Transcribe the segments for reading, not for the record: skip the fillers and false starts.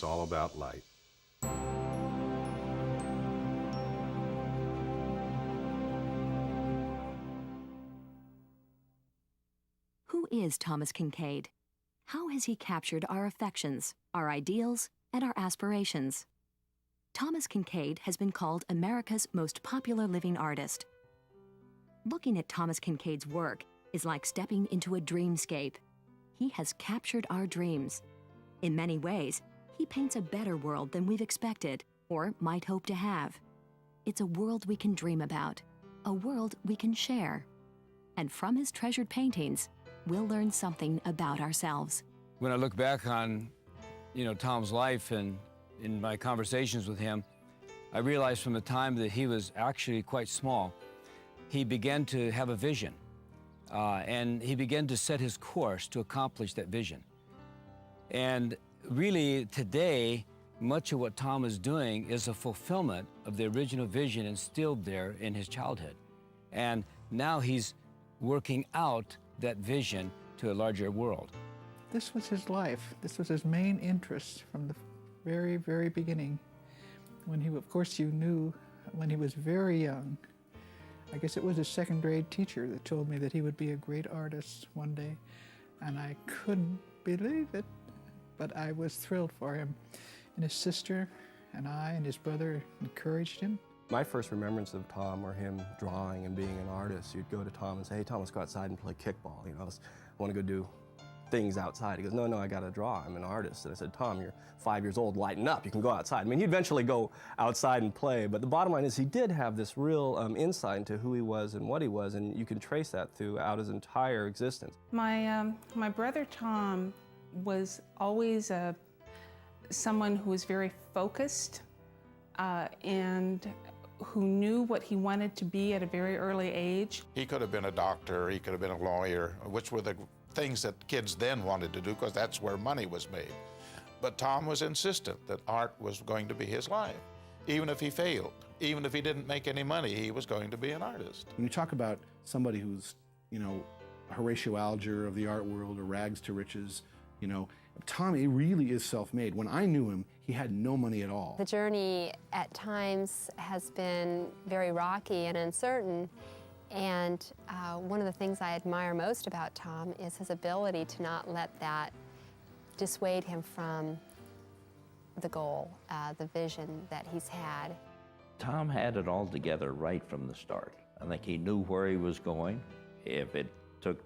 all about light. Who is Thomas Kinkade? How has he captured our affections, our ideals, and our aspirations? Thomas Kinkade has been called America's most popular living artist. Looking at Thomas Kinkade's work is like stepping into a dreamscape. He has captured our dreams. In many ways, he paints a better world than we've expected or might hope to have. It's a world we can dream about, a world we can share. And from his treasured paintings, we'll learn something about ourselves. When I look back on, Tom's life and in my conversations with him, I realized from the time that he was actually quite small, he began to have a vision, and he began to set his course to accomplish that vision. And really, today, much of what Tom is doing is a fulfillment of the original vision instilled there in his childhood. And now he's working out that vision to a larger world. This was his life. This was his main interest from the very, very beginning. When he, of course, you knew when he was very young. I guess it was his second grade teacher that told me that he would be a great artist one day, and I couldn't believe it, but I was thrilled for him. And his sister and I and his brother encouraged him. My first remembrance of Tom were him drawing and being an artist. You'd go to Tom and say, "Hey, Tom, let's go outside and play kickball. I want to go do things outside." He goes, "No, I got to draw. I'm an artist." And I said, "Tom, you're 5 years old. Lighten up. You can go outside." I mean, he'd eventually go outside and play, but the bottom line is he did have this real insight into who he was and what he was, and you can trace that throughout his entire existence. My brother Tom was always someone who was very focused and who knew what he wanted to be at a very early age. He could have been a doctor, he could have been a lawyer, which were the things that kids then wanted to do because that's where money was made. But Tom was insistent that art was going to be his life. Even if he failed, even if he didn't make any money, he was going to be an artist. When you talk about somebody who's, Horatio Alger of the art world or rags to riches, Tom, he really is self-made. When I knew him, he had no money at all. The journey at times has been very rocky and uncertain, and one of the things I admire most about Tom is his ability to not let that dissuade him from the goal, the vision that he's had. Tom had it all together right from the start. I think he knew where he was going. If it took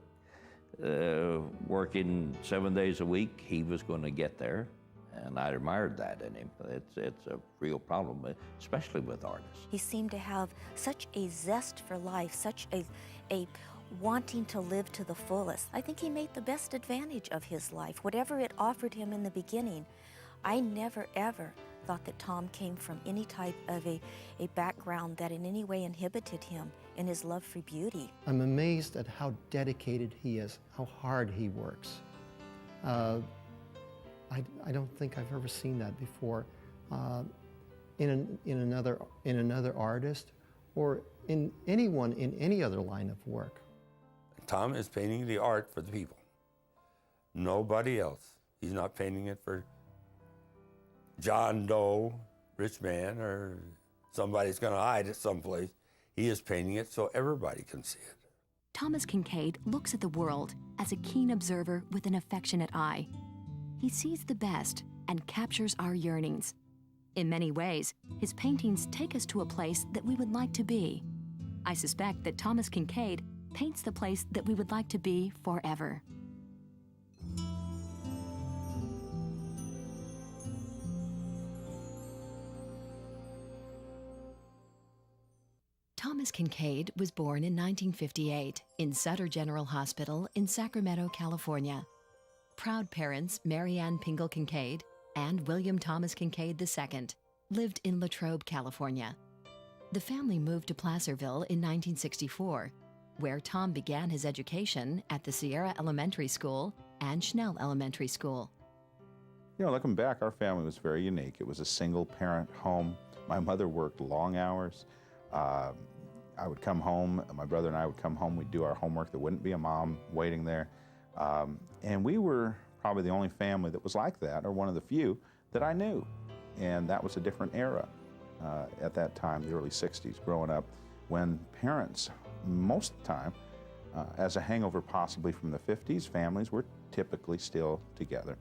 working 7 days a week, he was going to get there, and I admired that in him. It's a real problem, especially with artists. He seemed to have such a zest for life, such a wanting to live to the fullest. I think he made the best advantage of his life, whatever it offered him in the beginning. I never, ever thought that Tom came from any type of a background that in any way inhibited him in his love for beauty. I'm amazed at how dedicated he is, how hard he works. I don't think I've ever seen that before in another artist or in anyone in any other line of work. Tom is painting the art for the people. Nobody else. He's not painting it for John Doe, rich man, or somebody's going to hide it someplace. He is painting it so everybody can see it. Thomas Kinkade looks at the world as a keen observer with an affectionate eye. He sees the best and captures our yearnings. In many ways, his paintings take us to a place that we would like to be. I suspect that Thomas Kinkade paints the place that we would like to be forever. Thomas Kinkade was born in 1958 in Sutter General Hospital in Sacramento, California. Proud parents Mary Ann Pingle Kinkade and William Thomas Kinkade II lived in Latrobe, California. The family moved to Placerville in 1964, where Tom began his education at the Sierra Elementary School and Schnell Elementary School. Looking back, our family was very unique. It was a single-parent home. My mother worked long hours. I would come home, my brother and I would come home, we'd do our homework. There wouldn't be a mom waiting there. And we were probably the only family that was like that, or one of the few that I knew. And that was a different era at that time, the early 60s, growing up, when parents, most of the time, as a hangover possibly from the 50s, families were typically still together.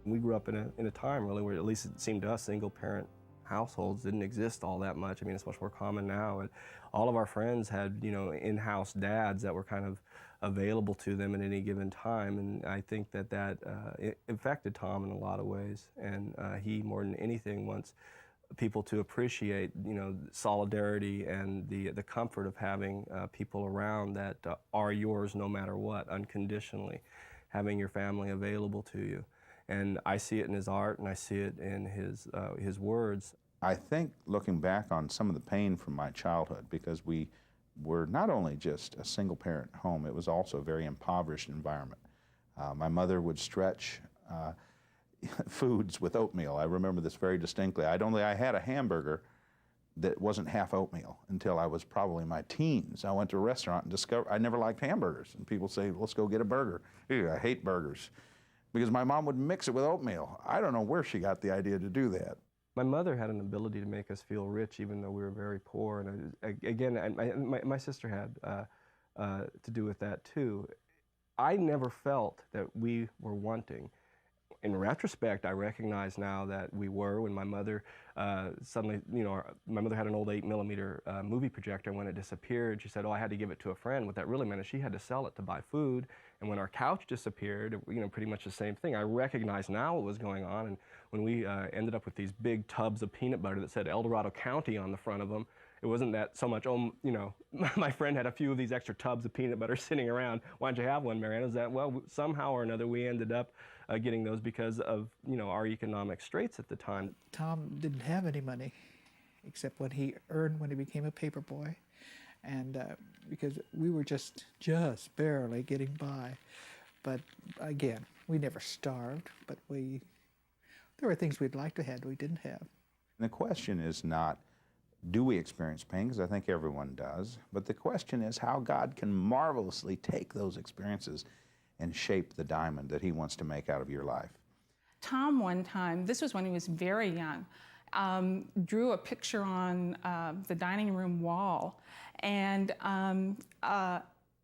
We grew up in a time really where, at least it seemed to us, single-parent households didn't exist all that much. I mean, it's much more common now. And all of our friends had, you know, in-house dads that were kind of available to them at any given time. And I think that it affected Tom in a lot of ways. And he, more than anything, wants people to appreciate, you know, solidarity and the comfort of having people around that are yours no matter what, unconditionally, having your family available to you. And I see it in his art, and I see it in his words. I think looking back on some of the pain from my childhood, because we were not only just a single-parent home, it was also a very impoverished environment. My mother would stretch foods with oatmeal. I remember this very distinctly. I had a hamburger that wasn't half oatmeal until I was probably in my teens. I went to a restaurant and discovered I never liked hamburgers. And people say, let's go get a burger. Ew, I hate burgers. Because my mom would mix it with oatmeal. I don't know where she got the idea to do that. My mother had an ability to make us feel rich even though we were very poor. And again, my sister had to do with that too. I never felt that we were wanting. In retrospect, I recognize now that we were when my mother suddenly, you know, my mother had an old 8mm movie projector, and when it disappeared, she said, oh, I had to give it to a friend. What that really meant is she had to sell it to buy food. And when our couch disappeared, you know, pretty much the same thing. I recognize now what was going on, and when we ended up with these big tubs of peanut butter that said El Dorado County on the front of them, it wasn't that so much, oh, you know, my friend had a few of these extra tubs of peanut butter sitting around. Why don't you have one, Marianne? Is that, well, somehow or another we ended up getting those because of, you know, our economic straits at the time. Tom didn't have any money except what he earned when he became a paper boy. And because we were just barely getting by. But again, we never starved, but there were things we'd like to have we didn't have. And the question is not, do we experience pain? Because I think everyone does. But the question is how God can marvelously take those experiences and shape the diamond that he wants to make out of your life. Tom, one time, this was when he was very young, drew a picture on the dining room wall. And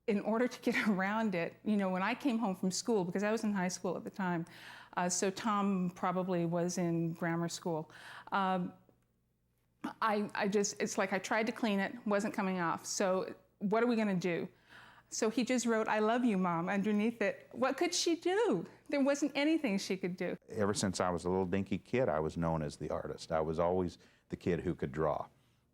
in order to get around it, you know, when I came home from school, because I was in high school at the time, so Tom probably was in grammar school, it's like I tried to clean it, wasn't coming off. So what are we going to do? So he just wrote, I love you, Mom, underneath it. What could she do? There wasn't anything she could do. Ever since I was a little dinky kid, I was known as the artist. I was always the kid who could draw.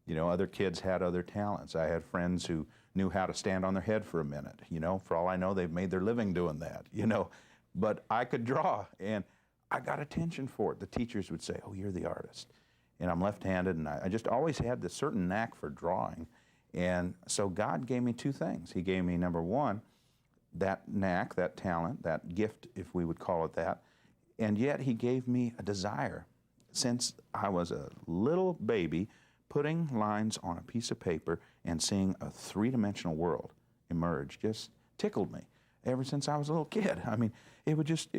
You know, other kids had other talents. I had friends who knew how to stand on their head for a minute. You know, for all I know, they've made their living doing that, you know. But I could draw, and I got attention for it. The teachers would say, oh, you're the artist. And I'm left-handed, and I just always had this certain knack for drawing. And so God gave me two things. He gave me, number one, that knack, that talent, that gift, if we would call it that, and yet he gave me a desire. Since I was a little baby, putting lines on a piece of paper and seeing a three-dimensional world emerge just tickled me ever since I was a little kid. I mean, I would just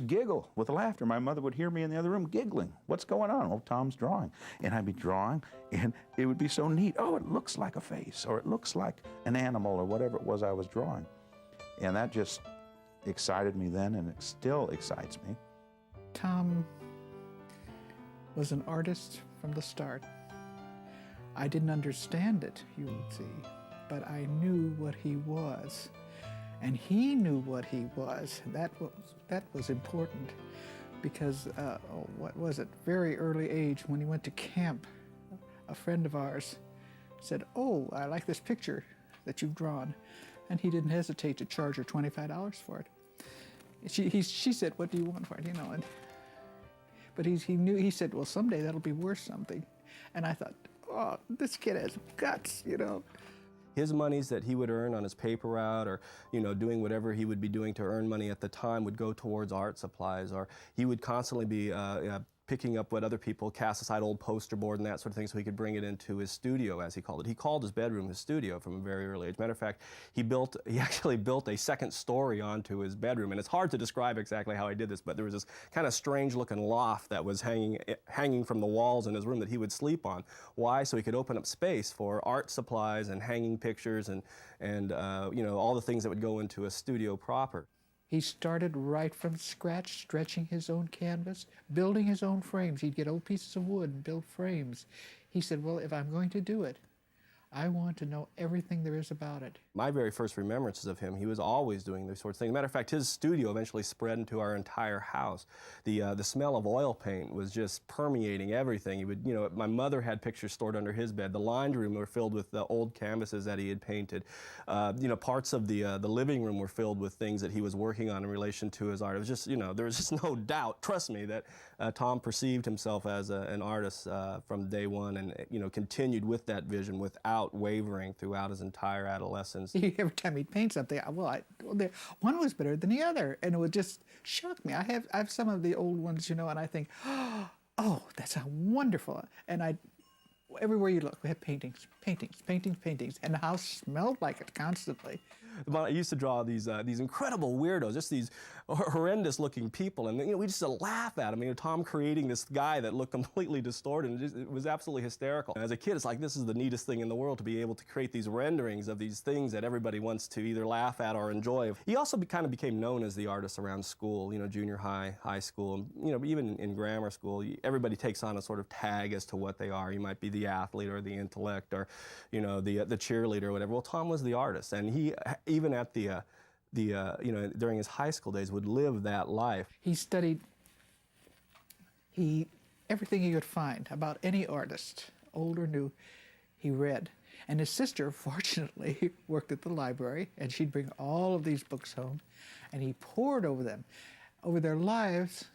giggle with laughter. My mother would hear me in the other room giggling. What's going on? Oh, Tom's drawing. And I'd be drawing, and it would be so neat. Oh, it looks like a face, or it looks like an animal, or whatever it was I was drawing. And that just excited me then, and it still excites me. Tom was an artist from the start. I didn't understand it, you would see, but I knew what he was. And he knew what he was. That was important because, what was it, very early age when he went to camp, a friend of ours said, oh, I like this picture that you've drawn. And he didn't hesitate to charge her $25 for it. She said, what do you want for it, you know? But he said, well, someday that'll be worth something. And I thought, oh, this kid has guts, you know. His monies that he would earn on his paper route or, you know, doing whatever he would be doing to earn money at the time would go towards art supplies, or he would constantly be picking up what other people cast aside, old poster board and that sort of thing, so he could bring it into his studio, as he called it. He called his bedroom his studio from a very early age. Matter of fact, he actually built a second story onto his bedroom, and it's hard to describe exactly how he did this, but there was this kind of strange-looking loft that was hanging from the walls in his room that he would sleep on. Why? So he could open up space for art supplies and hanging pictures and you know, all the things that would go into a studio proper. He started right from scratch, stretching his own canvas, building his own frames. He'd get old pieces of wood and build frames. He said, well, if I'm going to do it, I want to know everything there is about it. My very first remembrances of him, he was always doing these sorts of things. Matter of fact, his studio eventually spread into our entire house. The smell of oil paint was just permeating everything. He would, you know, my mother had pictures stored under his bed. The laundry room were filled with old canvases that he had painted. You know, parts of the living room were filled with things that he was working on in relation to his art. It was just, you know, there was just no doubt, trust me, that Tom perceived himself as an artist from day one, and, you know, continued with that vision without wavering throughout his entire adolescence. Every time he'd paint something, one was better than the other, and it would just shock me. I have some of the old ones, you know, and I think, oh, that's how wonderful. And everywhere you look, we had paintings, and the house smelled like it constantly. I used to draw these incredible weirdos, just these horrendous-looking people, and, you know, we just laugh at them. You know, Tom creating this guy that looked completely distorted, and it was absolutely hysterical. And as a kid, it's like, this is the neatest thing in the world, to be able to create these renderings of these things that everybody wants to either laugh at or enjoy. He also kind of became known as the artist around school, you know, junior high, high school, and, you know, even in grammar school, everybody takes on a sort of tag as to what they are. You might be the athlete or the intellect or, you know, the cheerleader or whatever. Well, Tom was the artist, and he, even at you know, during his high school days, would live that life. He studied everything he could find about any artist, old or new, he read. And his sister, fortunately, worked at the library, and she'd bring all of these books home, and he pored over them, over their lives,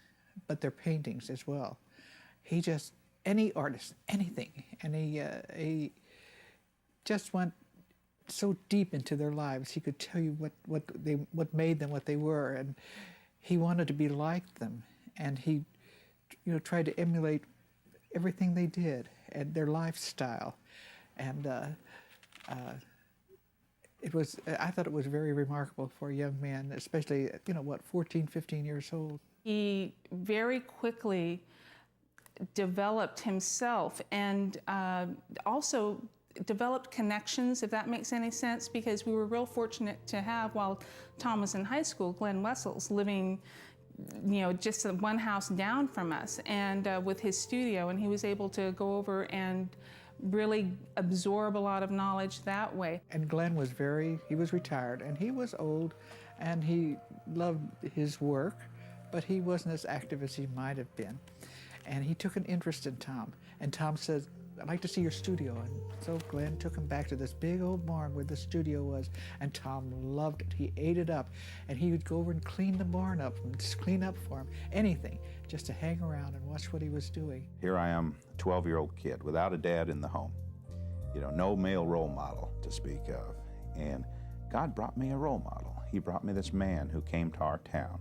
but their paintings as well. He just, any artist, anything, and he just went so deep into their lives. He could tell you what made them what they were, and he wanted to be like them, and he, you know, tried to emulate everything they did and their lifestyle, and I thought it was very remarkable for a young man, especially, you know, 14, 15 years old. He very quickly developed himself, and also developed connections, if that makes any sense, because we were real fortunate to have, while Tom was in high school, Glenn Wessels living, you know, just one house down from us, and with his studio, and he was able to go over and really absorb a lot of knowledge that way. And Glenn was he was retired, and he was old, and he loved his work, but he wasn't as active as he might have been. And he took an interest in Tom, and Tom said, I'd like to see your studio. And so Glenn took him back to this big old barn where the studio was, and Tom loved it. He ate it up, and he would go over and clean the barn up, and just clean up for him, anything, just to hang around and watch what he was doing. Here I am, a 12-year-old kid without a dad in the home. You know, no male role model to speak of. And God brought me a role model. He brought me this man who came to our town.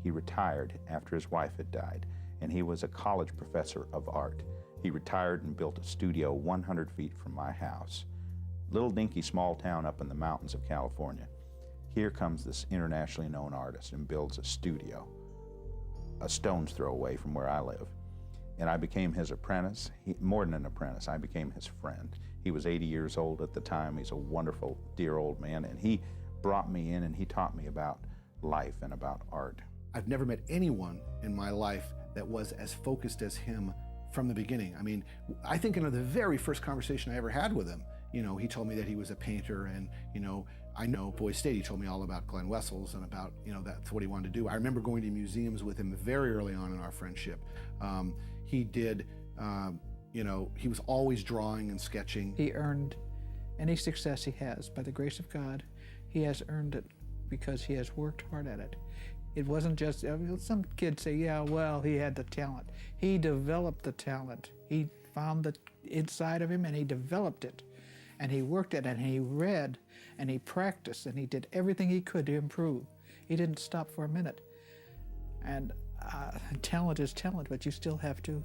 He retired after his wife had died, and he was a college professor of art. He retired and built a studio 100 feet from my house. Little dinky small town up in the mountains of California. Here comes this internationally known artist and builds a studio, a stone's throw away from where I live. And I became his apprentice. More than an apprentice, I became his friend. He was 80 years old at the time. He's a wonderful, dear old man, and he brought me in and he taught me about life and about art. I've never met anyone in my life that was as focused as him from the beginning. I mean, I think in the very first conversation I ever had with him, you know, he told me that he was a painter, and, you know, I know Boy State, he told me all about Glenn Wessels and about, you know, that's what he wanted to do. I remember going to museums with him very early on in our friendship. He did, you know, he was always drawing and sketching. He earned any success he has by the grace of God. He has earned it because he has worked hard at it. It wasn't just, some kids say, yeah, well, he had the talent. He developed the talent. He found the inside of him, and he developed it. And he worked at it, and he read, and he practiced, and he did everything he could to improve. He didn't stop for a minute. And talent is talent, but you still have to,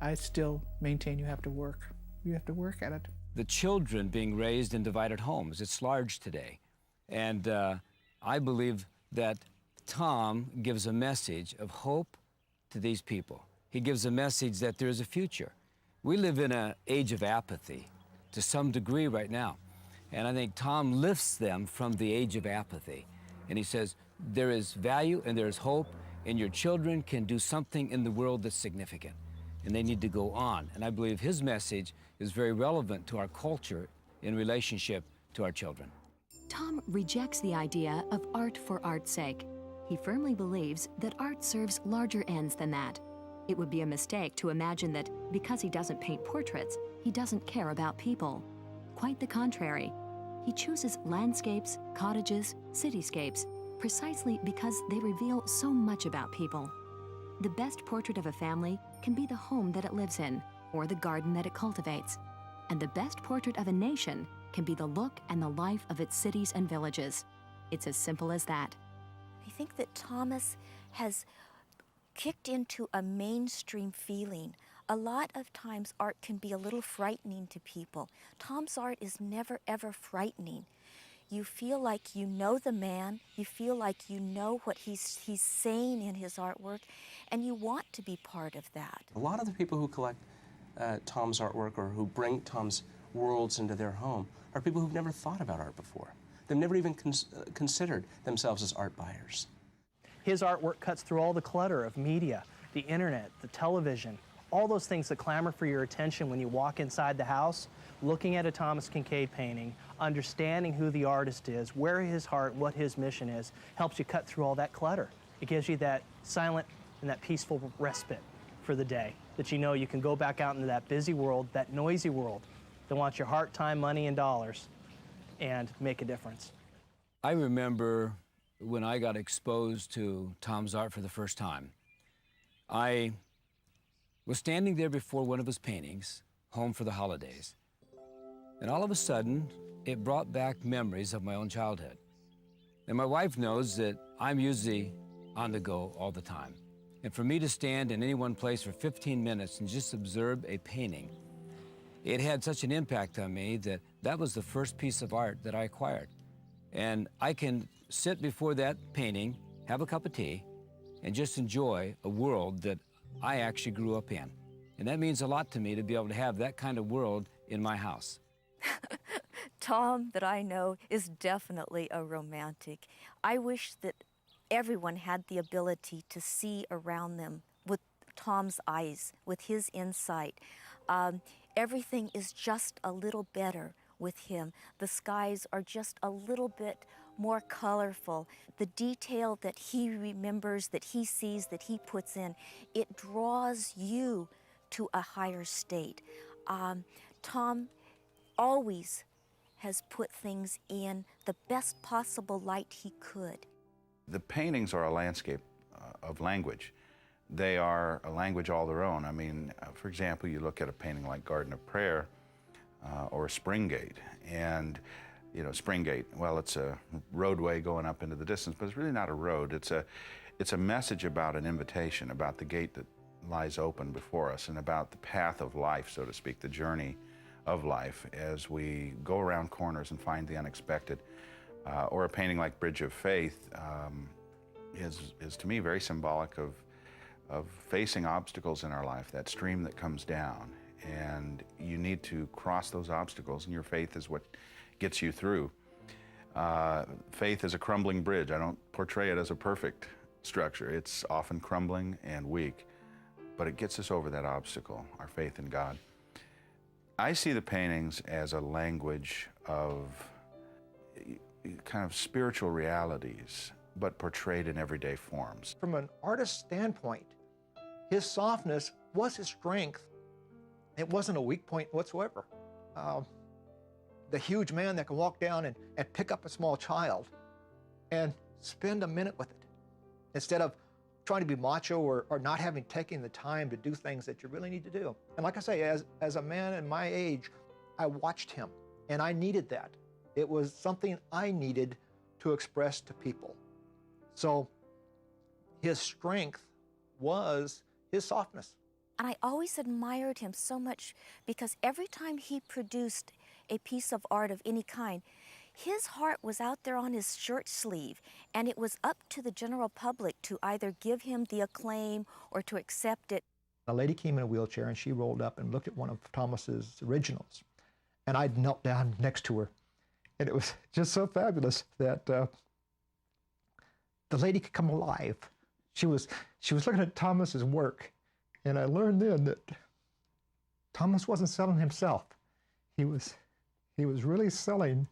I still maintain you have to work. You have to work at it. The children being raised in divided homes, it's large today. And I believe that Tom gives a message of hope to these people. He gives a message that there is a future. We live in an age of apathy to some degree right now. And I think Tom lifts them from the age of apathy. And he says, there is value and there is hope, and your children can do something in the world that's significant. And they need to go on. And I believe his message is very relevant to our culture in relationship to our children. Tom rejects the idea of art for art's sake. He firmly believes that art serves larger ends than that. It would be a mistake to imagine that because he doesn't paint portraits, he doesn't care about people. Quite the contrary. He chooses landscapes, cottages, cityscapes, precisely because they reveal so much about people. The best portrait of a family can be the home that it lives in, or the garden that it cultivates. And the best portrait of a nation can be the look and the life of its cities and villages. It's as simple as that. I think that Thomas has kicked into a mainstream feeling. A lot of times art can be a little frightening to people. Tom's art is never ever frightening. You feel like you know the man, you feel like you know what he's saying in his artwork, and you want to be part of that. A lot of the people who collect Tom's artwork or who bring Tom's worlds into their home are people who've never thought about art before. They've never even considered themselves as art buyers. His artwork cuts through all the clutter of media, the internet, the television, all those things that clamor for your attention when you walk inside the house. Looking at a Thomas Kinkade painting, understanding who the artist is, where his heart, what his mission is, helps you cut through all that clutter. It gives you that silent and that peaceful respite for the day, that you know you can go back out into that busy world, that noisy world that wants your heart, time, money, and dollars, and make a difference. I remember when I got exposed to Tom's art for the first time. I was standing there before one of his paintings, Home for the Holidays. And all of a sudden, it brought back memories of my own childhood. And my wife knows that I'm usually on the go all the time. And for me to stand in any one place for 15 minutes and just observe a painting, it had such an impact on me that that was the first piece of art that I acquired. And I can sit before that painting, have a cup of tea, and just enjoy a world that I actually grew up in. And that means a lot to me to be able to have that kind of world in my house. Tom, that I know, is definitely a romantic. I wish that everyone had the ability to see around them with Tom's eyes, with his insight. Everything is just a little better with him. The skies are just a little bit more colorful. The detail that he remembers, that he sees, that he puts in, it draws you to a higher state. Tom always has put things in the best possible light he could. The paintings are a landscape of language. They are a language all their own. I mean, for example, you look at a painting like Garden of Prayer or Springgate, and you know, Springgate, well, it's a roadway going up into the distance, but it's really not a road. It's a message about an invitation, about the gate that lies open before us, and about the path of life, so to speak, the journey of life as we go around corners and find the unexpected. Or a painting like Bridge of Faith is to me very symbolic of facing obstacles in our life, that stream that comes down, and you need to cross those obstacles, and your faith is what gets you through. Faith is a crumbling bridge. I don't portray it as a perfect structure. It's often crumbling and weak, but it gets us over that obstacle, our faith in God. I see the paintings as a language of kind of spiritual realities, but portrayed in everyday forms. From an artist's standpoint, his softness was his strength. It wasn't a weak point whatsoever. The huge man that can walk down and pick up a small child and spend a minute with it, instead of trying to be macho or not having taken the time to do things that you really need to do. And like I say, as a man in my age, I watched him, and I needed that. It was something I needed to express to people. So his strength was his softness. And I always admired him so much because every time he produced a piece of art of any kind, his heart was out there on his shirt sleeve, and it was up to the general public to either give him the acclaim or to accept it. A lady came in a wheelchair and she rolled up and looked at one of Thomas's originals. And I knelt down next to her. And it was just so fabulous that the lady could come alive. She was looking at Thomas's work. And I learned then that Thomas wasn't selling himself. He was really selling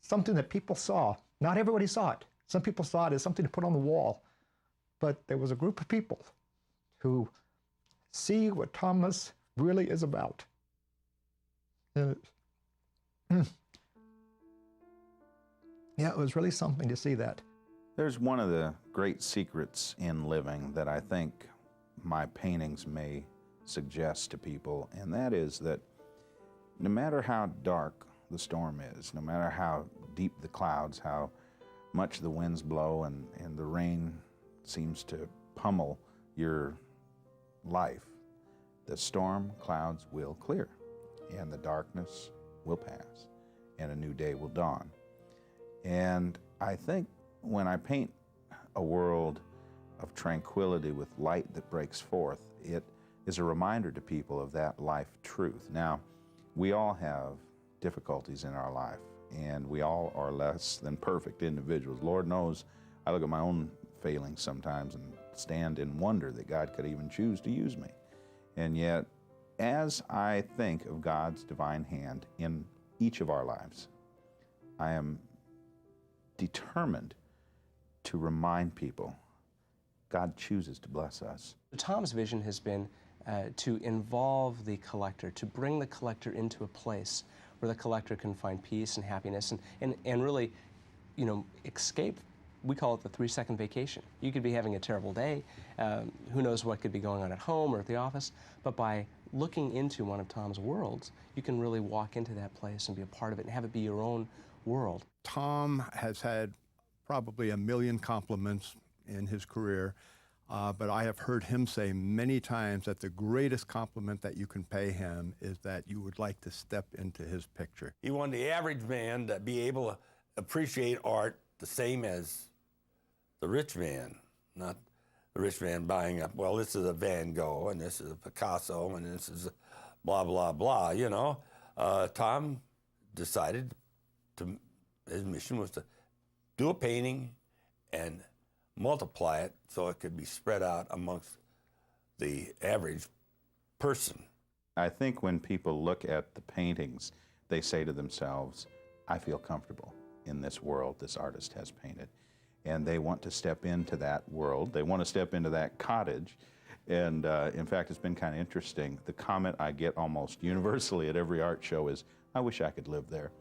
something that people saw. Not everybody saw it. Some people saw it as something to put on the wall. But there was a group of people who see what Thomas really is about. And yeah, it was really something to see that. There's one of the great secrets in living that I think my paintings may suggest to people, and that is that no matter how dark the storm is, no matter how deep the clouds, how much the winds blow and the rain seems to pummel your life, the storm clouds will clear and the darkness will pass and a new day will dawn. And I think when I paint a world of tranquility with light that breaks forth, it is a reminder to people of that life truth. Now, we all have difficulties in our life, and we all are less than perfect individuals. Lord knows I look at my own failings sometimes and stand in wonder that God could even choose to use me. And yet, as I think of God's divine hand in each of our lives, I am determined to remind people God chooses to bless us. Tom's vision has been to involve the collector, to bring the collector into a place where the collector can find peace and happiness and really, you know, escape. We call it the 3-second vacation. You could be having a terrible day. Who knows what could be going on at home or at the office, but by looking into one of Tom's worlds, you can really walk into that place and be a part of it and have it be your own world. Tom has had probably 1 million compliments in his career, but I have heard him say many times that the greatest compliment that you can pay him is that you would like to step into his picture. He wanted the average man to be able to appreciate art the same as the rich man, not the rich man buying up, well, this is a Van Gogh, and this is a Picasso, and this is a blah, blah, blah, you know. Tom decided his mission was to do a painting and multiply it so it could be spread out amongst the average person. I think when people look at the paintings, they say to themselves, I feel comfortable in this world this artist has painted. And they want to step into that world. They want to step into that cottage. And in fact, it's been kind of interesting. The comment I get almost universally at every art show is, I wish I could live there.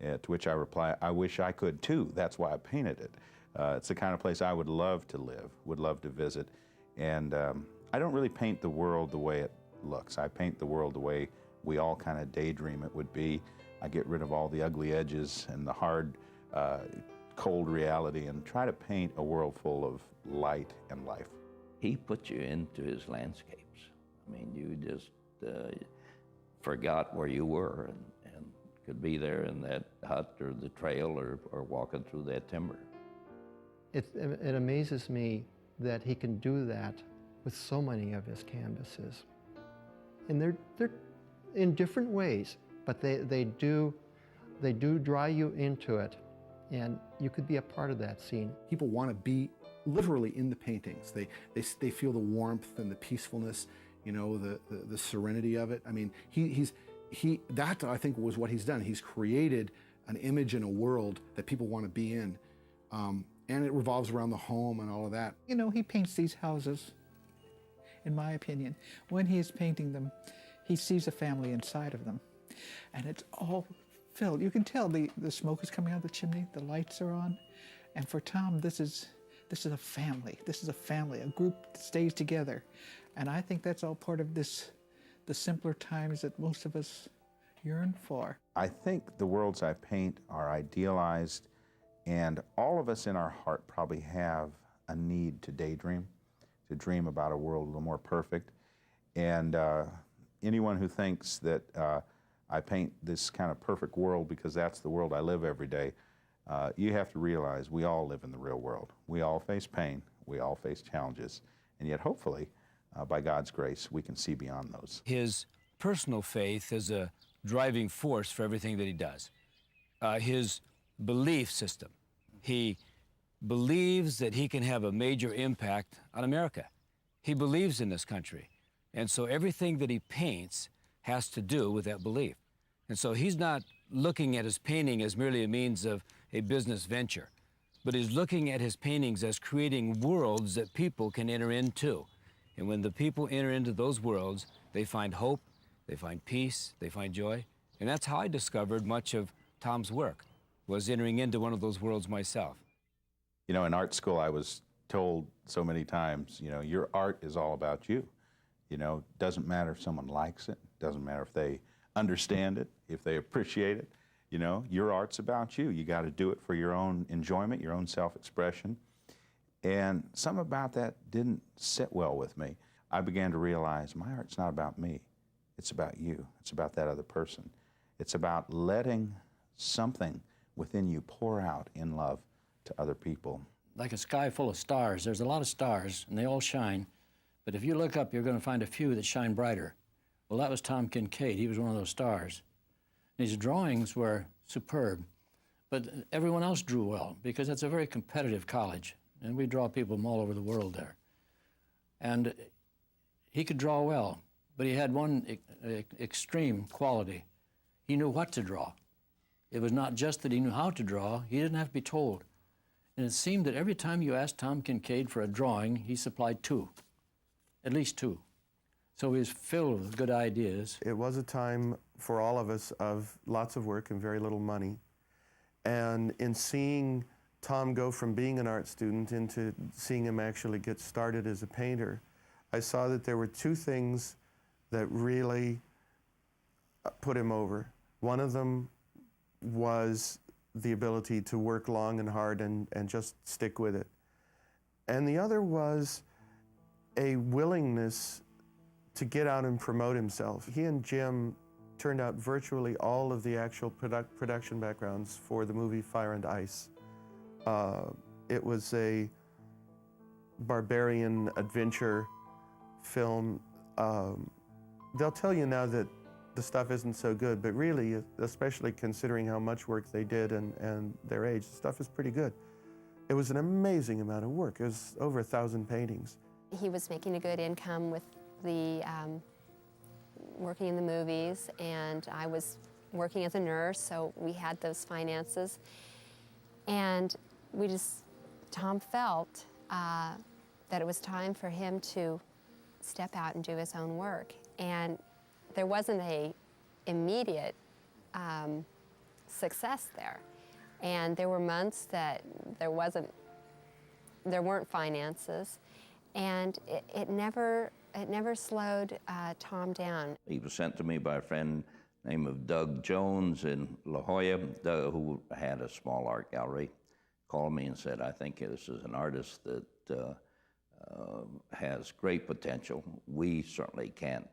To which I reply, I wish I could too. That's why I painted it. It's the kind of place I would love to live, would love to visit. And I don't really paint the world the way it looks. I paint the world the way we all kind of daydream it would be. I get rid of all the ugly edges and the hard, cold reality and try to paint a world full of light and life. He put you into his landscapes. I mean, you just forgot where you were and could be there in that hut or the trail or walking through that timber. It amazes me that he can do that with so many of his canvases. And they're in different ways, but they do draw you into it, and you could be a part of that scene. People want to be literally in the paintings. They feel the warmth and the peacefulness, you know, the serenity of it. I mean, that I think was what he's done. He's created an image in a world that people want to be in. And it revolves around the home and all of that. You know, he paints these houses, in my opinion. When he is painting them, he sees a family inside of them. And it's all filled. You can tell the smoke is coming out of the chimney, the lights are on. And for Tom, this is a family. This is a family, a group that stays together. And I think that's all part of the simpler times that most of us yearn for. I think the worlds I paint are idealized, and all of us in our heart probably have a need to daydream, to dream about a world a little more perfect. And anyone who thinks that I paint this kind of perfect world because that's the world I live every day, you have to realize we all live in the real world. We all face pain, we all face challenges, and yet hopefully, by God's grace, we can see beyond those. His personal faith is a driving force for everything that he does. His belief system. He believes that he can have a major impact on America. He believes in this country. And so everything that he paints has to do with that belief. And so he's not looking at his painting as merely a means of a business venture, but he's looking at his paintings as creating worlds that people can enter into. And when the people enter into those worlds, they find hope, they find peace, they find joy. And that's how I discovered much of Tom's work, was entering into one of those worlds myself. You know, in art school, I was told so many times, you know, your art is all about you. You know, doesn't matter if someone likes it, doesn't matter if they understand it, if they appreciate it. You know, your art's about you. You got to do it for your own enjoyment, your own self-expression. And something about that didn't sit well with me. I began to realize my art's not about me. It's about you. It's about that other person. It's about letting something within you pour out in love to other people. Like a sky full of stars, there's a lot of stars, and they all shine. But if you look up, you're going to find a few that shine brighter. Well, that was Tom Kinkade. He was one of those stars. His drawings were superb, but everyone else drew well, because it's a very competitive college, and we draw people from all over the world there. And he could draw well, but he had one extreme quality. He knew what to draw. It was not just that he knew how to draw, he didn't have to be told. And it seemed that every time you asked Tom Kinkade for a drawing, he supplied two, at least two. So he was filled with good ideas. It was a time for all of us of lots of work and very little money. And in seeing Tom go from being an art student into seeing him actually get started as a painter, I saw that there were two things that really put him over. One of them was the ability to work long and hard and just stick with it. And the other was a willingness to get out and promote himself. He and Jim turned out virtually all of the actual production backgrounds for the movie Fire and Ice. It was a barbarian adventure film. They'll tell you now that the stuff isn't so good, but really, especially considering how much work they did and their age, the stuff is pretty good. It was an amazing amount of work. It was over 1,000 paintings. He was making a good income with the working in the movies, and I was working as a nurse, so we had those finances. And Tom felt that it was time for him to step out and do his own work. And there wasn't a immediate success there. And there were months that there weren't finances, and it never slowed Tom down. He was sent to me by a friend named Doug Jones in La Jolla, who had a small art gallery. Called me and said, I think this is an artist that has great potential. We certainly can't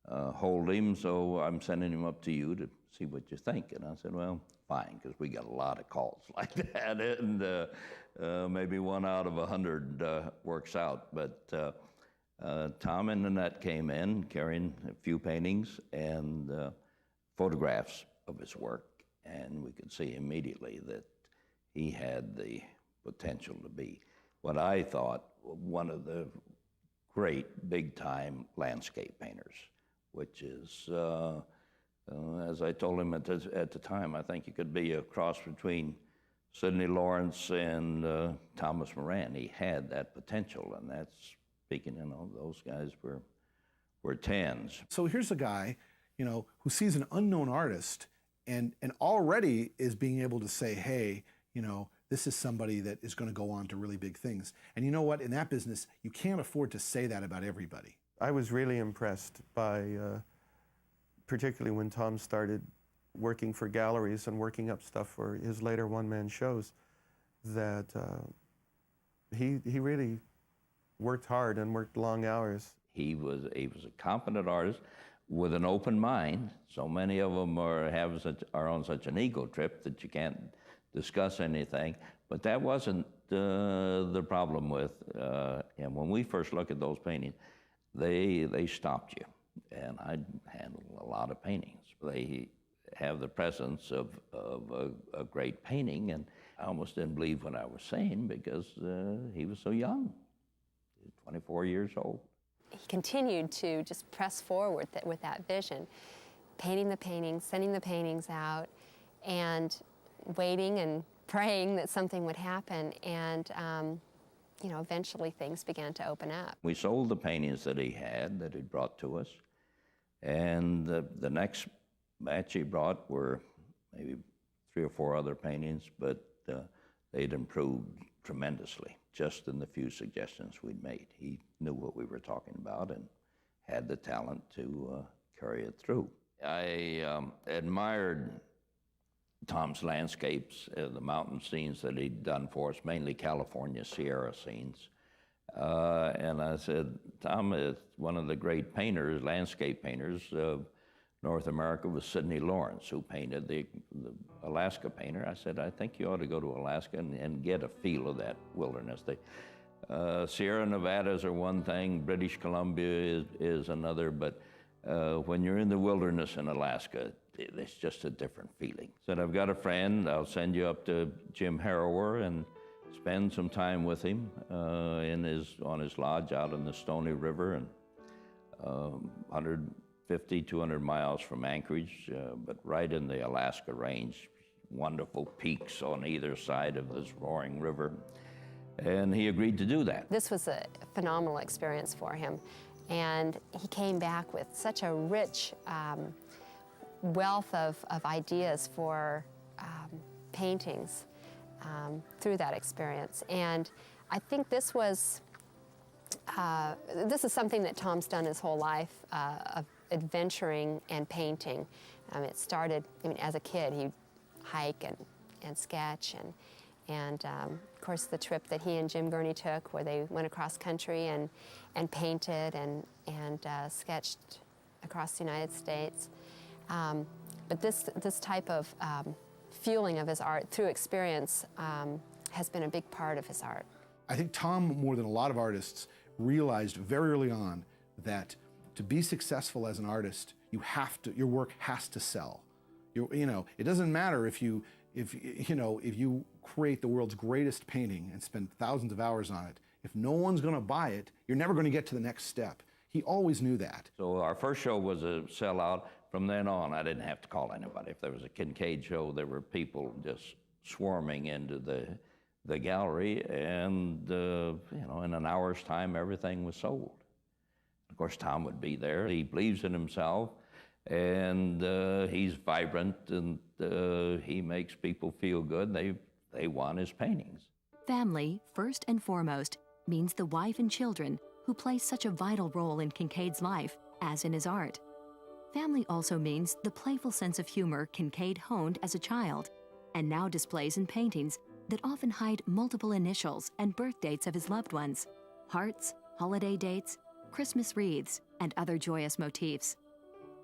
hold him, so I'm sending him up to you to see what you think. And I said, well, fine, because we get a lot of calls like that, and maybe 1 out of 100 works out. But Tom and Nanette came in carrying a few paintings and photographs of his work, and we could see immediately that he had the potential to be what I thought one of the great big-time landscape painters, which is, as I told him at the time, I think he could be a cross between Sidney Lawrence and Thomas Moran. He had that potential, and that's speaking, those guys were tens. So here's a guy, who sees an unknown artist and already is being able to say, hey, this is somebody that is going to go on to really big things. And you know what? In that business, you can't afford to say that about everybody. I was really impressed by, particularly when Tom started working for galleries and working up stuff for his later one-man shows, that he really worked hard and worked long hours. He was a competent artist with an open mind. So many of them are on such an ego trip that you can't discuss anything. But that wasn't the problem with him. When we first look at those paintings, they stopped you. And I handled a lot of paintings. They have the presence of a great painting, and I almost didn't believe what I was saying because he was so young, 24 years old. He continued to just press forward with that vision, painting the paintings, sending the paintings out, and waiting and praying that something would happen. And you know, eventually things began to open up. We sold the paintings that he brought to us, and the next batch he brought were maybe 3 or 4 other paintings, but they'd improved tremendously just in the few suggestions we'd made. He knew what we were talking about and had the talent to carry it through. I admired Tom's landscapes, the mountain scenes that he'd done for us, mainly California Sierra scenes. And I said, Tom is one of the great painters, landscape painters of North America was Sidney Lawrence, who painted the Alaska painter. I said, I think you ought to go to Alaska and get a feel of that wilderness. Sierra Nevadas are one thing, British Columbia is another, but when you're in the wilderness in Alaska, it's just a different feeling. Said, I've got a friend, I'll send you up to Jim Harrower and spend some time with him on his lodge out in the Stony River, and 150, 200 miles from Anchorage, but right in the Alaska range, wonderful peaks on either side of this roaring river. And he agreed to do that. This was a phenomenal experience for him. And he came back with such a rich wealth of ideas for paintings through that experience. And I think this is something that Tom's done his whole life, of adventuring and painting. It started, as a kid, he'd hike and sketch, and of course the trip that he and Jim Gurney took, where they went across country and painted and sketched across the United States. But this type of fueling of his art through experience has been a big part of his art. I think Tom, more than a lot of artists, realized very early on that to be successful as an artist, your work has to sell. It doesn't matter if you create the world's greatest painting and spend thousands of hours on it. If no one's going to buy it, you're never going to get to the next step. He always knew that. So our first show was a sellout. From then on, I didn't have to call anybody. If there was a Kinkade show, there were people just swarming into the gallery, and in an hour's time, everything was sold. Of course, Tom would be there. He believes in himself, and he's vibrant, and he makes people feel good. They want his paintings. Family, first and foremost, means the wife and children who play such a vital role in Kinkade's life, as in his art. Family also means the playful sense of humor Kinkade honed as a child, and now displays in paintings that often hide multiple initials and birth dates of his loved ones, hearts, holiday dates, Christmas wreaths, and other joyous motifs.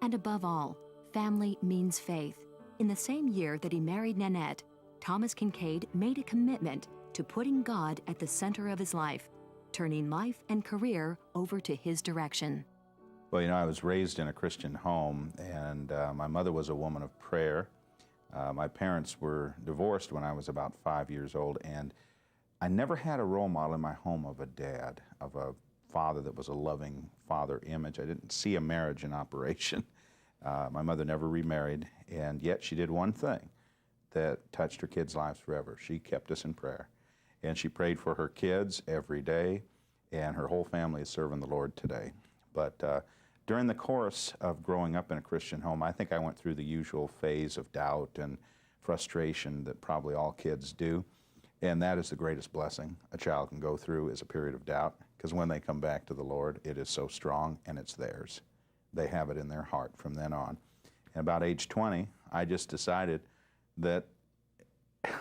And above all, family means faith. In the same year that he married Nanette, Thomas Kinkade made a commitment to putting God at the center of his life, turning life and career over to his direction. Well, I was raised in a Christian home, and my mother was a woman of prayer. My parents were divorced when I was about 5 years old, and I never had a role model in my home of a dad, of a father that was a loving father image. I didn't see a marriage in operation. My mother never remarried, and yet she did one thing that touched her kids' lives forever. She kept us in prayer, and she prayed for her kids every day, and her whole family is serving the Lord today. But during the course of growing up in a Christian home, I think I went through the usual phase of doubt and frustration that probably all kids do. And that is the greatest blessing a child can go through, is a period of doubt, because when they come back to the Lord, it is so strong and it's theirs. They have it in their heart from then on. And about age 20, I just decided that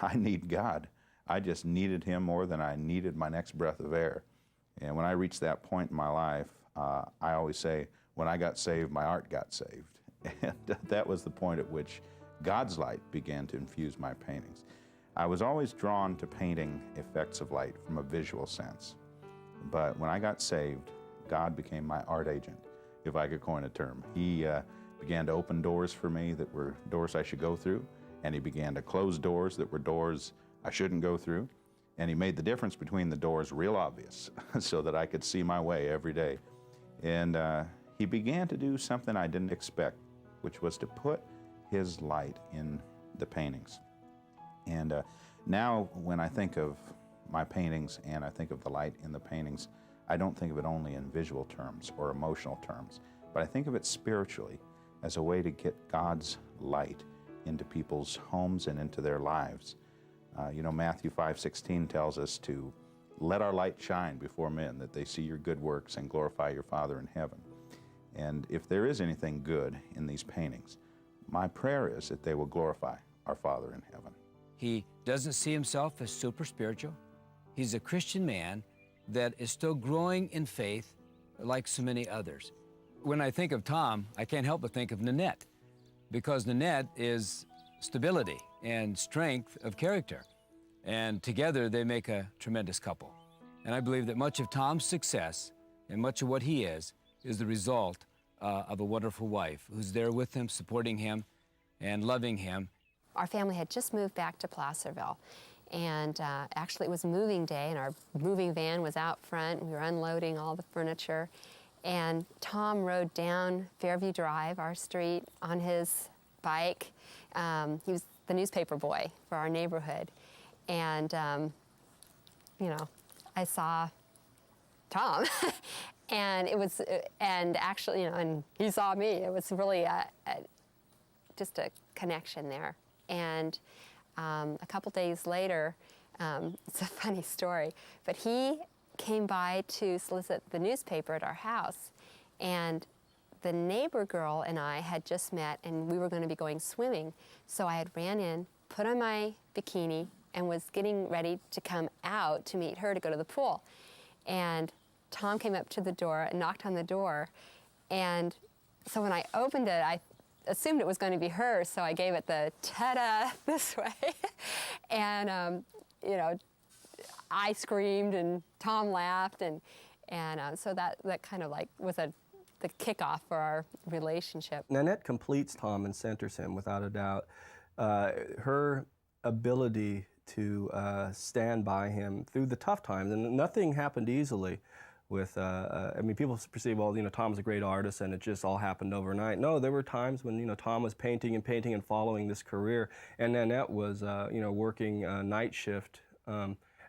I need God. I just needed Him more than I needed my next breath of air. And when I reached that point in my life, I always say, when I got saved, my art got saved. And that was the point at which God's light began to infuse my paintings. I was always drawn to painting effects of light from a visual sense. But when I got saved, God became my art agent, if I could coin a term. He began to open doors for me that were doors I should go through, and he began to close doors that were doors I shouldn't go through. And he made the difference between the doors real obvious so that I could see my way every day. And he began to do something I didn't expect, which was to put his light in the paintings. And now when I think of my paintings and I think of the light in the paintings, I don't think of it only in visual terms or emotional terms, but I think of it spiritually as a way to get God's light into people's homes and into their lives. You know, Matthew 5:16 tells us to let our light shine before men, that they see your good works and glorify your Father in heaven. And if there is anything good in these paintings, my prayer is that they will glorify our Father in heaven. He doesn't see himself as super spiritual. He's a Christian man that is still growing in faith like so many others. When I think of Tom, I can't help but think of Nanette, because Nanette is stability and strength of character. And together they make a tremendous couple. And I believe that much of Tom's success and much of what he is the result of a wonderful wife who's there with him, supporting him and loving him. Our family had just moved back to Placerville. And actually it was moving day, and our moving van was out front. We were unloading all the furniture. And Tom rode down Fairview Drive, our street, on his bike. He was the newspaper boy for our neighborhood. And, you know, I saw Tom. And it was, and actually, you know, and he saw me. It was really just a connection there. And a couple days later, it's a funny story, but he came by to solicit the newspaper at our house, and the neighbor girl and I had just met, and we were going to be going swimming. So I had ran in, put on my bikini, and was getting ready to come out to meet her to go to the pool. And Tom came up to the door and knocked on the door, and so when I opened it, I assumed it was going to be her, so I gave it the ta-da this way. And, you know, I screamed and Tom laughed, and so that kind of like was the kickoff for our relationship. Nanette completes Tom and centers him without a doubt. Her ability to stand by him through the tough times, and nothing happened easily. I mean, people perceive, well, you know, Tom's a great artist and it just all happened overnight. No, there were times when, you know, Tom was painting and following this career, and Nanette was, you know, working night shift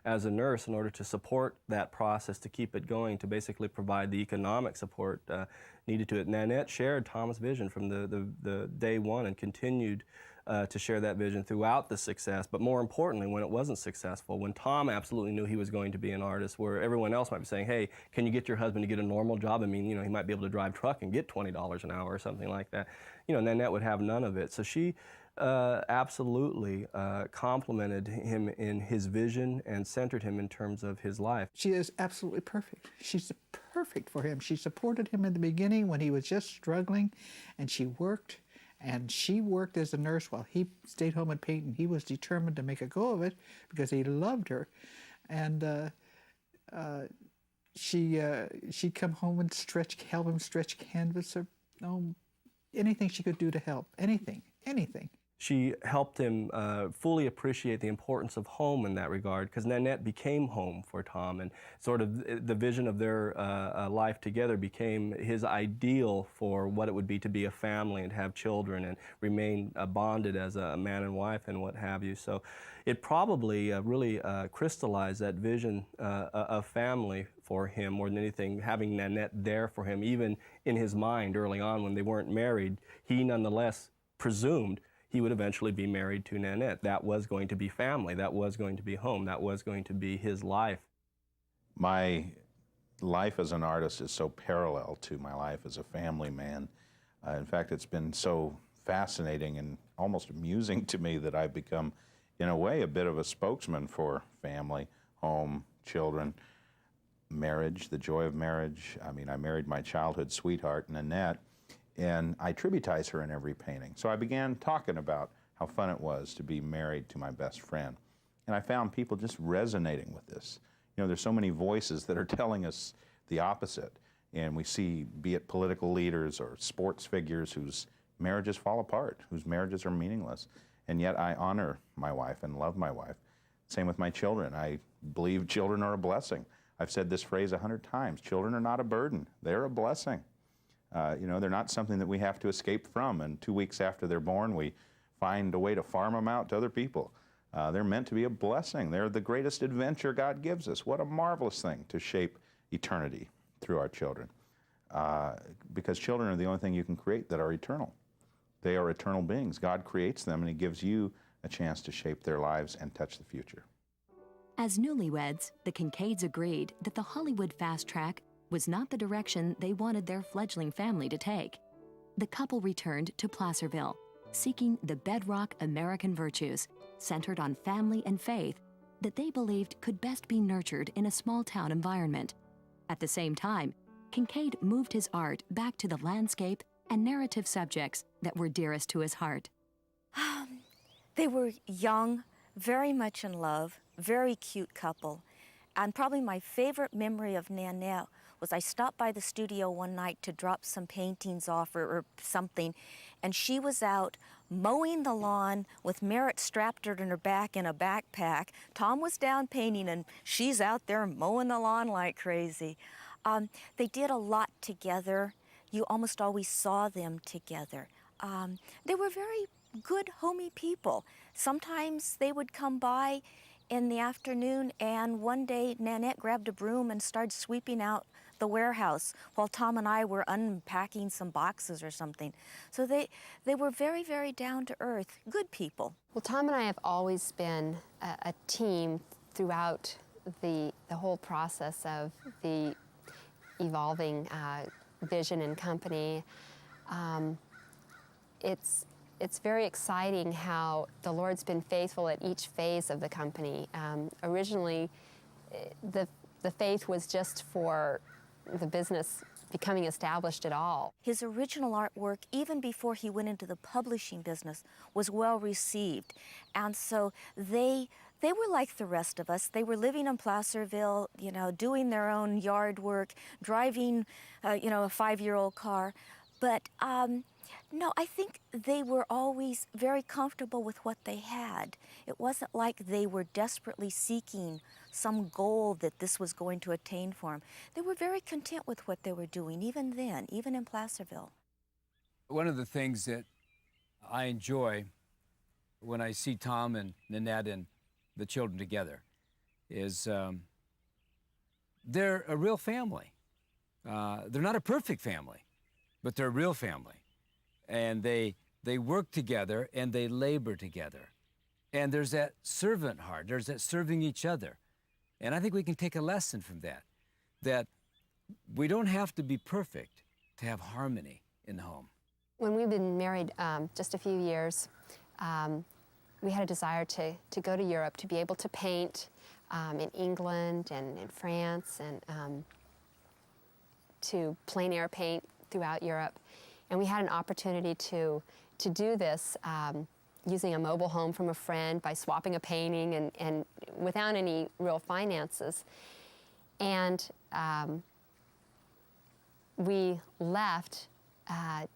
as a nurse in order to support that process, to keep it going, to basically provide the economic support needed to it. Nanette shared Tom's vision from the day one and continued to share that vision throughout the success, but more importantly, when it wasn't successful, when Tom absolutely knew he was going to be an artist, where everyone else might be saying, hey, can you get your husband to get a normal job? I mean, you know, he might be able to drive truck and get $20 an hour or something like that. You know, Nanette would have none of it. So she absolutely complimented him in his vision and centered him in terms of his life. She is absolutely perfect. She's perfect for him. She supported him in the beginning when he was just struggling, and she worked. And she worked as a nurse while he stayed home and painted. He was determined to make a go of it because he loved her. And she'd come home and help him stretch canvas, or anything she could do to help, anything. She helped him fully appreciate the importance of home in that regard, because Nanette became home for Tom, and sort of the vision of their life together became his ideal for what it would be to be a family and have children and remain bonded as a man and wife and what have you. So it probably really crystallized that vision of family for him more than anything, having Nanette there for him, even in his mind early on when they weren't married. He nonetheless presumed he would eventually be married to Nanette. That was going to be family. That was going to be home. That was going to be his life. My life as an artist is so parallel to my life as a family man. In fact, it's been so fascinating and almost amusing to me that I've become, in a way, a bit of a spokesman for family, home, children. marriage, the joy of marriage. I mean, I married my childhood sweetheart, Nanette, and I tributize her in every painting. So I began talking about how fun it was to be married to my best friend. And I found people just resonating with this. You know, there's so many voices that are telling us the opposite. And we see, be it political leaders or sports figures whose marriages fall apart, whose marriages are meaningless. And yet I honor my wife and love my wife. Same with my children. I believe children are a blessing. I've said this phrase 100 times. Children are not a burden. They're a blessing. You know, they're not something that we have to escape from. And 2 weeks after they're born, we find a way to farm them out to other people. They're meant to be a blessing. They're the greatest adventure God gives us. What a marvelous thing to shape eternity through our children. Because children are the only thing you can create that are eternal. They are eternal beings. God creates them, and He gives you a chance to shape their lives and touch the future. As newlyweds, the Kinkades agreed that the Hollywood fast track was not the direction they wanted their fledgling family to take. The couple returned to Placerville, seeking the bedrock American virtues centered on family and faith that they believed could best be nurtured in a small-town environment. At the same time, Kinkade moved his art back to the landscape and narrative subjects that were dearest to his heart. They were young, very much in love, very cute couple. And probably my favorite memory of Nanette was I stopped by the studio one night to drop some paintings off or something, and she was out mowing the lawn with Merritt strapped her in her back in a backpack. Tom was down painting, and she's out there mowing the lawn like crazy. They did a lot together. You almost always saw them together. They were very good, homey people. Sometimes they would come by in the afternoon, and one day Nanette grabbed a broom and started sweeping out the warehouse while Tom and I were unpacking some boxes or something. So they were very, very down to earth, good people. Well, Tom and I have always been a team throughout the whole process of the evolving vision and company. It's very exciting how the Lord's been faithful at each phase of the company. Originally, the faith was just for the business becoming established at all. His original artwork, even before he went into the publishing business, was well received. And so they were like the rest of us. They were living in Placerville, you know, doing their own yard work, driving, you know, a 5-year-old car. But no, I think they were always very comfortable with what they had. It wasn't like they were desperately seeking some goal that this was going to attain for them. They were very content with what they were doing, even then, even in Placerville. One of the things that I enjoy when I see Tom and Nanette and the children together is they're a real family. They're not a perfect family, but they're a real family. And they work together and they labor together. And there's that servant heart, there's that serving each other. And I think we can take a lesson from that we don't have to be perfect to have harmony in the home. When we've been married just a few years, we had a desire to go to Europe, to be able to paint in England and in France and to plein air paint throughout Europe. And we had an opportunity to do this using a mobile home from a friend by swapping a painting and without any real finances. And we left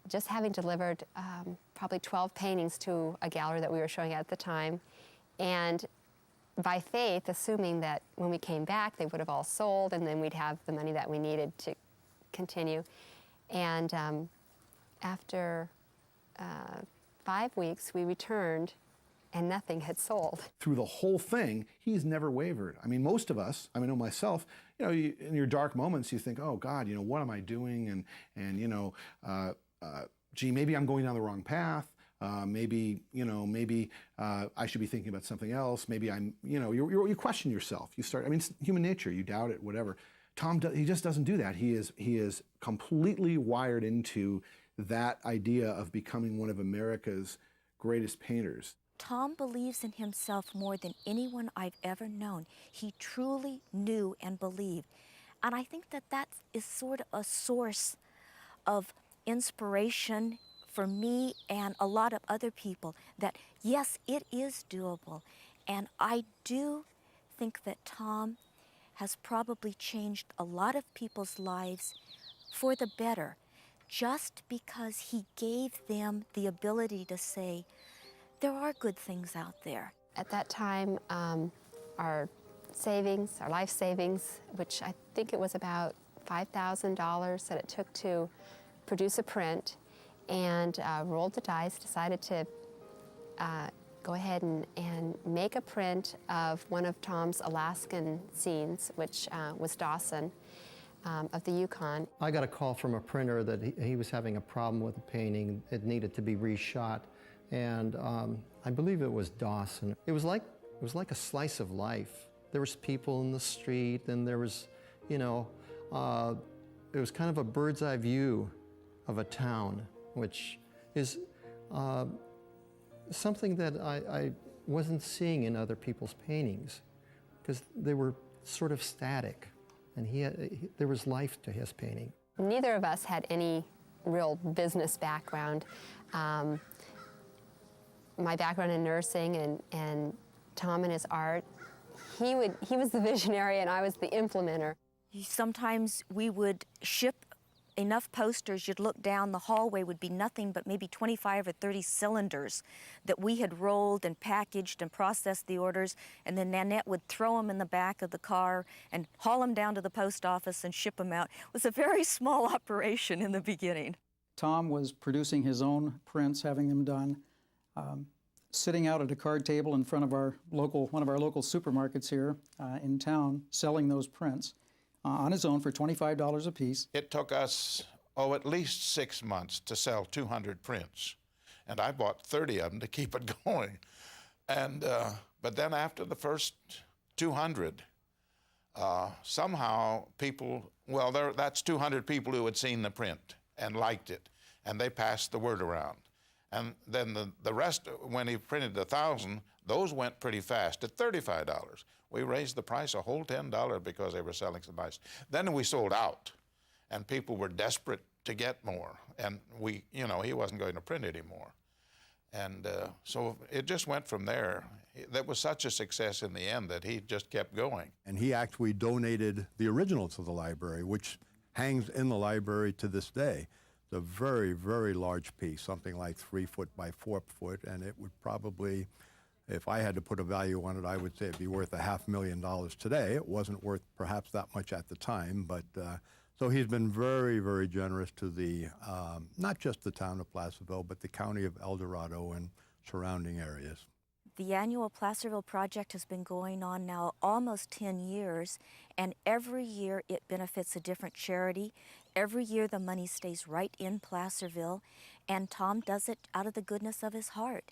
just having delivered probably 12 paintings to a gallery that we were showing at the time. And by faith, assuming that when we came back, they would have all sold and then we'd have the money that we needed to continue. And after 5 weeks, we returned and nothing had sold. Through the whole thing, he's never wavered. I mean, most of us, I know myself, you know, in your dark moments, you think, oh God, you know, what am I doing? And you know, gee, maybe I'm going down the wrong path. Maybe, you know, I should be thinking about something else. Maybe I'm, you know, you question yourself. You start, I mean, it's human nature. You doubt it, whatever. Tom, he just doesn't do that. He is completely wired into that idea of becoming one of America's greatest painters. Tom believes in himself more than anyone I've ever known. He truly knew and believed. And I think that that is sort of a source of inspiration for me and a lot of other people, that yes, it is doable. And I do think that Tom has probably changed a lot of people's lives for the better, just because he gave them the ability to say, there are good things out there. At that time, our savings, our life savings, which I think it was about $5,000 that it took to produce a print, and rolled the dice, decided to go ahead and make a print of one of Tom's Alaskan scenes, which was Dawson of the Yukon. I got a call from a printer that he was having a problem with a painting. It needed to be reshot, and I believe it was Dawson. It was like a slice of life. There was people in the street, and there was, you know, it was kind of a bird's eye view of a town, which is something that I wasn't seeing in other people's paintings, because they were sort of static, and there was life to his painting. Neither of us had any real business background. My background in nursing and Tom and his art, he was the visionary and I was the implementer. Sometimes we would ship enough posters, you'd look down, the hallway would be nothing but maybe 25 or 30 cylinders that we had rolled and packaged and processed the orders, and then Nanette would throw them in the back of the car and haul them down to the post office and ship them out. It was a very small operation in the beginning. Tom was producing his own prints, having them done, sitting out at a card table in front of one of our local supermarkets here in town, selling those prints on his own for $25 a piece. It took us, at least 6 months to sell 200 prints. And I bought 30 of them to keep it going. And, but then after the first 200, somehow people, that's 200 people who had seen the print and liked it, and they passed the word around. And then the rest, when he printed 1,000, those went pretty fast at $35. We raised the price a whole $10 because they were selling so nice. Then we sold out, and people were desperate to get more. And he wasn't going to print anymore. And so it just went from there. That was such a success in the end that he just kept going. And he actually donated the original to the library, which hangs in the library to this day. It's a very, very large piece, something like 3 foot by 4 foot, and it would probably, if I had to put a value on it, I would say it'd be worth $500,000 today. It wasn't worth perhaps that much at the time, but so he's been very, very generous to the, not just the town of Placerville, but the county of El Dorado and surrounding areas. The annual Placerville project has been going on now almost 10 years, and every year it benefits a different charity. Every year the money stays right in Placerville, and Tom does it out of the goodness of his heart.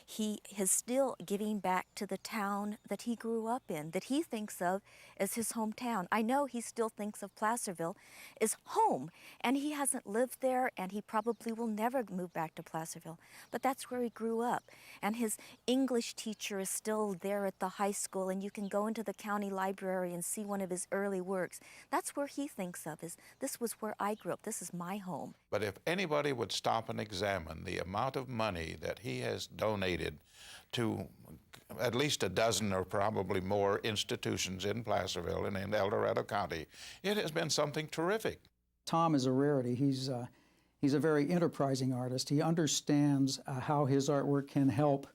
He is still giving back to the town that he grew up in, that he thinks of as his hometown. I know he still thinks of Placerville as home, and he hasn't lived there, and he probably will never move back to Placerville, but that's where he grew up. And his English teacher is still there at the high school, and you can go into the county library and see one of his early works. That's where he thinks of, is this was where I grew up, this is my home. But if anybody would stop and examine the amount of money that he has donated to at least a dozen or probably more institutions in Placerville and in El Dorado County, it has been something terrific. Tom is a rarity. He's a very enterprising artist. He understands how his artwork can help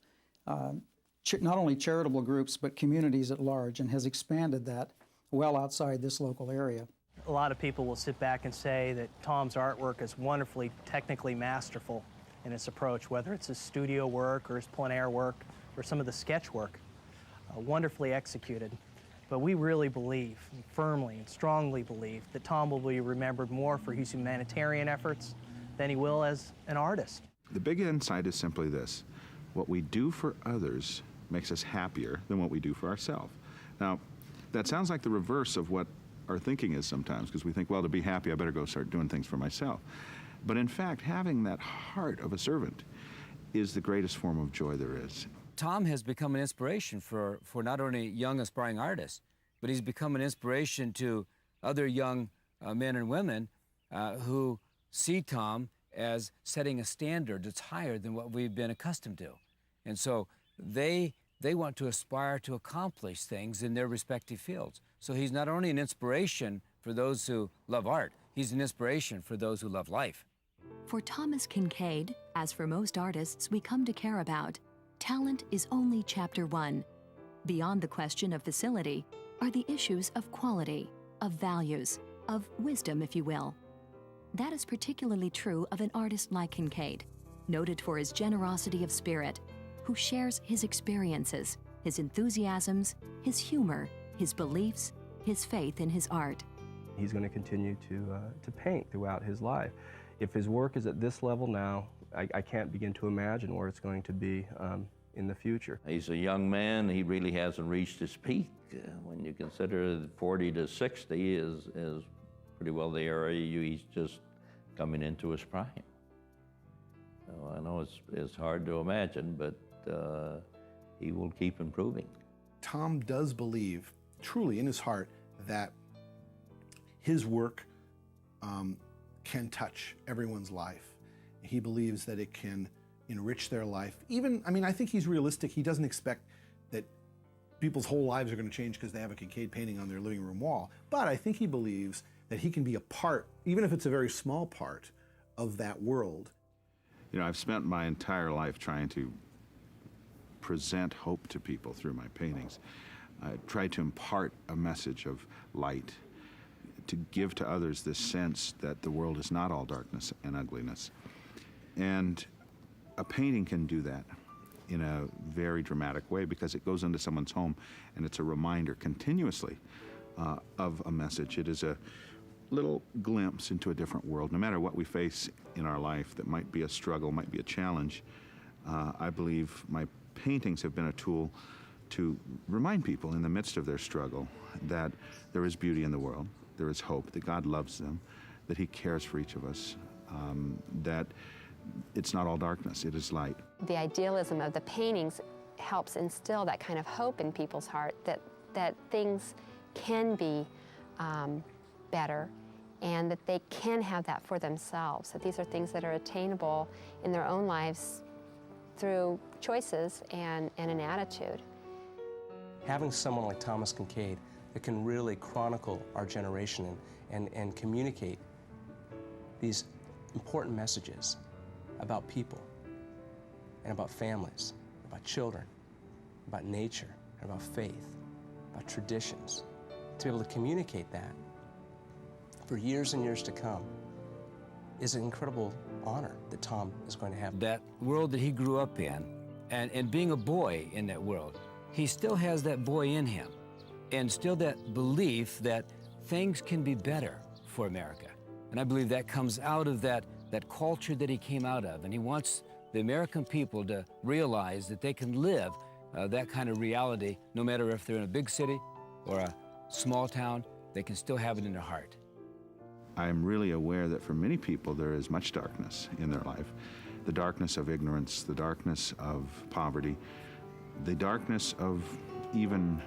not only charitable groups but communities at large, and has expanded that well outside this local area. A lot of people will sit back and say that Tom's artwork is wonderfully technically masterful in its approach, whether it's his studio work or his plein air work or some of the sketch work, wonderfully executed. But we really believe, firmly and strongly believe, that Tom will be remembered more for his humanitarian efforts than he will as an artist. The big insight is simply this: what we do for others makes us happier than what we do for ourselves. Now, that sounds like the reverse of what our thinking is sometimes, because we think, well, to be happy, I better go start doing things for myself. But in fact, having that heart of a servant is the greatest form of joy there is. Tom has become an inspiration for not only young aspiring artists, but he's become an inspiration to other young men and women who see Tom as setting a standard that's higher than what we've been accustomed to. And so they want to aspire to accomplish things in their respective fields. So he's not only an inspiration for those who love art, he's an inspiration for those who love life. For Thomas Kinkade, as for most artists we come to care about, talent is only chapter 1. Beyond the question of facility are the issues of quality, of values, of wisdom, if you will. That is particularly true of an artist like Kinkade, noted for his generosity of spirit, who shares his experiences, his enthusiasms, his humor, his beliefs, his faith in his art. He's going to continue to paint throughout his life. If his work is at this level now, I can't begin to imagine where it's going to be in the future. He's a young man. He really hasn't reached his peak. When you consider 40 to 60 is pretty well the area he's just coming into his prime. So I know it's hard to imagine, but he will keep improving. Tom does believe, truly in his heart, that his work can touch everyone's life. He believes that it can enrich their life. Even, I mean, I think he's realistic. He doesn't expect that people's whole lives are going to change because they have a Kinkade painting on their living room wall. But I think he believes that he can be a part, even if it's a very small part, of that world. You know, I've spent my entire life trying to present hope to people through my paintings. I try to impart a message of light, to give to others this sense that the world is not all darkness and ugliness. And a painting can do that in a very dramatic way because it goes into someone's home and it's a reminder continuously of a message. It is a little glimpse into a different world. No matter what we face in our life that might be a struggle, might be a challenge, I believe my paintings have been a tool to remind people in the midst of their struggle that there is beauty in the world, there is hope, that God loves them, that He cares for each of us, that it's not all darkness, it is light. The idealism of the paintings helps instill that kind of hope in people's heart that things can be better and that they can have that for themselves, that these are things that are attainable in their own lives through choices and an attitude. Having someone like Thomas Kinkade that can really chronicle our generation and communicate these important messages about people and about families, about children, about nature, about faith, about traditions, to be able to communicate that for years and years to come is an incredible honor that Tom is going to have. That world that he grew up in, and being a boy in that world, he still has that boy in him, and still that belief that things can be better for America. And I believe that comes out of that culture that he came out of, and he wants the American people to realize that they can live that kind of reality, no matter if they're in a big city or a small town, they can still have it in their heart. I'm really aware that for many people there is much darkness in their life. The darkness of ignorance, the darkness of poverty, the darkness of even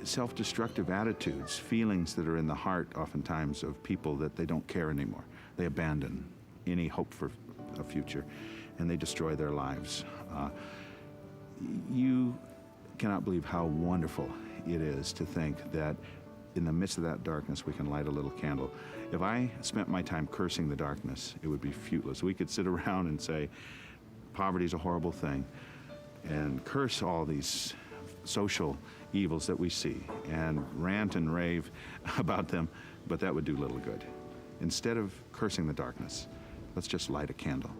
self-destructive attitudes, feelings that are in the heart oftentimes of people that they don't care anymore. They abandon any hope for a future and they destroy their lives. You cannot believe how wonderful it is to think that in the midst of that darkness we can light a little candle. If I spent my time cursing the darkness, it would be fruitless. We could sit around and say poverty is a horrible thing and curse all these social evils that we see and rant and rave about them, but that would do little good. Instead of cursing the darkness, let's just light a candle.